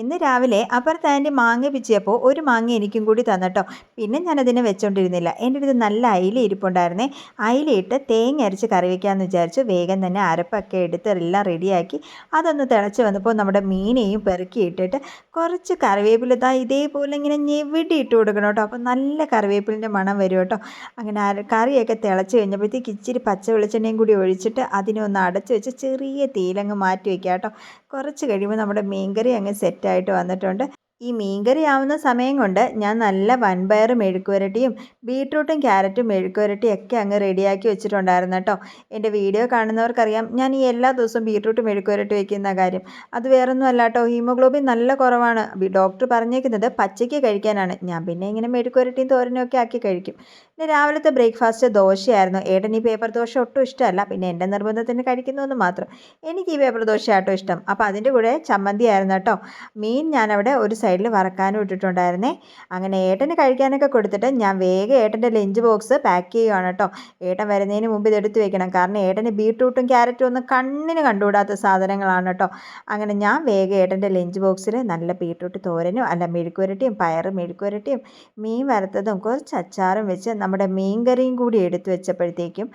ഇന്ന് രാവിലെ അപ്പുറത്ത് ആൻറ്റി മാങ്ങ പിച്ചിയപ്പോൾ ഒരു മാങ്ങ എനിക്കും കൂടി തന്നിട്ടോ. പിന്നെ ഞാനതിനെ വെച്ചോണ്ടിരുന്നില്ല. എൻ്റെ അടുത്ത് നല്ല അയില ഇരിപ്പുണ്ടായിരുന്നേ. അയിലയിട്ട് തേങ്ങ അരച്ച് കറി വയ്ക്കാമെന്ന് വിചാരിച്ചു. വേഗം തന്നെ അരപ്പൊക്കെ എടുത്ത് എല്ലാം റെഡിയാക്കി അതൊന്ന് തിളച്ച് വന്നപ്പോൾ നമ്മുടെ മീനെയും പെറുക്കിയിട്ടിട്ട് കുറച്ച് കറിവേപ്പില ഇതേപോലെ ഇങ്ങനെ ഞെവിടി ഇട്ട് കൊടുക്കണം കേട്ടോ. അപ്പോൾ നല്ല കറിവേപ്പിലിൻ്റെ മണം വരും കേട്ടോ. അങ്ങനെ കറിയൊക്കെ തിളച്ച് കഴിഞ്ഞപ്പോഴത്തേക്ക് ഇച്ചിരി പച്ച വെളിച്ചെണ്ണയും കൂടി ഒഴിച്ചിട്ട് അതിനെ ഒന്ന് അടച്ച് വെച്ച് ചെറിയ തീയിലങ്ങ് മാറ്റി വയ്ക്കുക കേട്ടോ. കുറച്ച് കഴിയുമ്പോൾ നമ്മുടെ മീൻകറി അങ്ങ് സെറ്റായിട്ട് വന്നിട്ടുണ്ട്. ഈ മീൻകറി ആവുന്ന സമയം കൊണ്ട് ഞാൻ നല്ല വൻപയർ മെഴുക്കുവരട്ടിയും ബീട്രൂട്ടും ക്യാരറ്റും മെഴുക്കുവരട്ടിയും ഒക്കെ അങ്ങ് റെഡിയാക്കി വെച്ചിട്ടുണ്ടായിരുന്നു കേട്ടോ. എൻ്റെ വീഡിയോ കാണുന്നവർക്കറിയാം ഞാൻ ഈ എല്ലാ ദിവസവും ബീട്രൂട്ട് മെഴുക്കുവരട്ടി വയ്ക്കുന്ന കാര്യം. അത് വേറൊന്നും അല്ല കേട്ടോ, ഹീമോഗ്ലോബിൻ നല്ല കുറവാണ്. ഡോക്ടർ പറഞ്ഞേക്കുന്നത് പച്ചയ്ക്ക് കഴിക്കാനാണ്. ഞാൻ പിന്നെ ഇങ്ങനെ മെഴുക്കുവരട്ടിയും തോരനും ഒക്കെ ആക്കി കഴിക്കും. പിന്നെ രാവിലത്തെ ബ്രേക്ക്ഫാസ്റ്റ് ദോശയായിരുന്നു. ഏട്ടൻ ഈ പേപ്പർ ദോശ ഒട്ടും ഇഷ്ടമല്ല, പിന്നെ എൻ്റെ നിർബന്ധത്തിന് കഴിക്കുന്നതെന്ന് മാത്രം. എനിക്ക് ഈ പേപ്പർ ദോശ ആട്ടോ ഇഷ്ടം. അപ്പോൾ അതിൻ്റെ കൂടെ ചമ്മന്തി ആയിരുന്നു കേട്ടോ. മീൻ ഞാനവിടെ ഒരു സൈഡിൽ വറക്കാനും ഇട്ടിട്ടുണ്ടായിരുന്നേ. അങ്ങനെ ഏട്ടന് കഴിക്കാനൊക്കെ കൊടുത്തിട്ട് ഞാൻ വേഗം ഏട്ടൻ്റെ ലഞ്ച് ബോക്സ് പാക്ക് ചെയ്യുകയാണ് കേട്ടോ. ഏട്ടൻ വരുന്നതിന് മുമ്പ് ഇതെടുത്ത് വെക്കണം, കാരണം ഏട്ടന് ബീട്രൂട്ടും ക്യാരറ്റും ഒന്നും കണ്ണിന് കണ്ടുകൂടാത്ത സാധനങ്ങളാണ് കേട്ടോ. അങ്ങനെ ഞാൻ വേഗം ഏട്ടൻ്റെ ലഞ്ച് ബോക്സിൽ നല്ല ബീട്രൂട്ട് തോരനും മെഴുക്കുവരട്ടിയും പയർ മെഴുക്കുവരട്ടിയും മീൻ വറുത്തതും കുറച്ച് അച്ചാറും വെച്ച് നമ്മുടെ മീൻ കറിയും കൂടി എടുത്തു വെച്ചപ്പോഴത്തേക്കും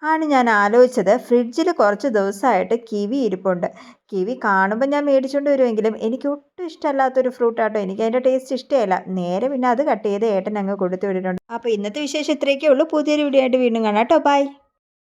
ആണ് ഞാൻ ആലോചിച്ചത്, ഫ്രിഡ്ജിൽ കുറച്ച് ദിവസമായിട്ട് കിവി ഇരിപ്പുണ്ട്. കിവി കാണുമ്പോൾ ഞാൻ മേടിച്ചുകൊണ്ട് വരുമെങ്കിലും എനിക്ക് ഒട്ടും ഇഷ്ടമല്ലാത്തൊരു ഫ്രൂട്ടാട്ടോ. എനിക്ക് അതിൻ്റെ ടേസ്റ്റ് ഇഷ്ടമല്ല. നേരെ പിന്നെ അത് കട്ട് ചെയ്ത് ഏട്ടൻ അങ്ങ് കൊടുത്തു വിട്ടിട്ടുണ്ട്. അപ്പോൾ ഇന്നത്തെ വിശേഷം ഇത്രയൊക്കെ ഉള്ളൂ. പുതിയൊരു വീഡിയോ ആയിട്ട് വീണ്ടും കാണാം കേട്ടോ. ബൈ.